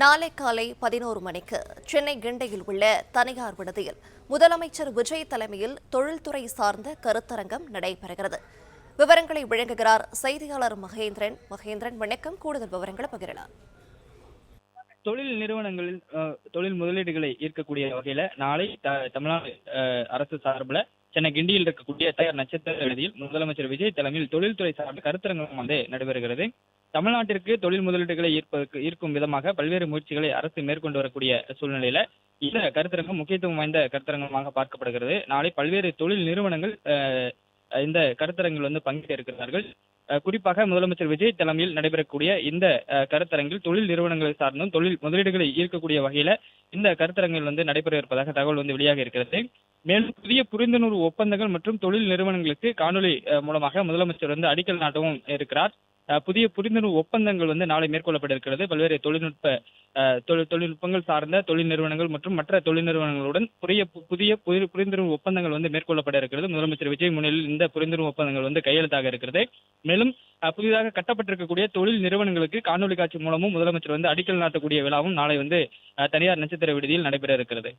நாளை காலை 11 மணிக்கு சென்னை கிண்டியில் உள்ள தனியார் விடுதியில் முதலமைச்சர் விஜய் தலைமையில் தொழில்துறை சார்ந்த கருத்தரங்கம் நடைபெறுகிறது. விவரங்களை வழங்குகிறார் செய்தியாளர் மகேந்திரன். வணக்கம். கூடுதல் விவரங்களை பகிரலாம். தொழில் நிறுவனங்களில் தொழில் முதலீடுகளை ஈர்க்கக்கூடிய வகையில நாளை தமிழ்நாடு அரசு சார்பில் சென்னை கிண்டியில் இருக்கக்கூடிய தயார் நட்சத்திர விடுதியில் முதலமைச்சர் விஜய் தலைமையில் தொழில்துறை சார்ந்த கருத்தரங்கம் நடைபெறுகிறது. தமிழ்நாட்டிற்கு தொழில் முதலீடுகளை ஈர்க்கும் விதமாக பல்வேறு முயற்சிகளை அரசு மேற்கொண்டு வரக்கூடிய சூழ்நிலையில இந்த கருத்தரங்கம் முக்கியத்துவம் வாய்ந்த கருத்தரங்கமாக பார்க்கப்படுகிறது. நாளை பல்வேறு தொழில் நிறுவனங்கள் இந்த கருத்தரங்கில் பங்கேற்க இருக்கிறார்கள். குறிப்பாக முதலமைச்சர் விஜய் தலைமையில் நடைபெறக்கூடிய இந்த கருத்தரங்கில் தொழில் நிறுவனங்களை சார்ந்தும் தொழில் முதலீடுகளை ஈர்க்கக்கூடிய வகையில இந்த கருத்தரங்கில் நடைபெற இருப்பதாக தகவல் வெளியாக இருக்கிறது. மேலும் புதிய புரிந்துணர்வு ஒப்பந்தங்கள் மற்றும் தொழில் நிறுவனங்களுக்கு காணொலி மூலமாக முதலமைச்சர் அடிக்கல் நாட்டவும் இருக்கிறார். புதிய புரிந்துணர்வு ஒப்பந்தங்கள் நாளை மேற்கொள்ளப்பட இருக்கிறது. பல்வேறு தொழில்நுட்பங்கள் சார்ந்த தொழில் நிறுவனங்கள் மற்றும் மற்ற தொழில் நிறுவனங்களுடன் புதிய புரிந்துணர்வு ஒப்பந்தங்கள் மேற்கொள்ளப்பட இருக்கிறது. முதலமைச்சர் விஜய் முன்னிலையில் இந்த புரிந்துணர்வு ஒப்பந்தங்கள் கையெழுத்தாக இருக்கிறது. மேலும் புதிதாக கட்டப்பட்டிருக்கக்கூடிய தொழில் நிறுவனங்களுக்கு காணொலி காட்சி மூலமும் முதலமைச்சர் அடிக்கல் நாட்டக்கூடிய விழாவும் நாளை தனியார் நட்சத்திர விடுதியில் நடைபெற இருக்கிறது.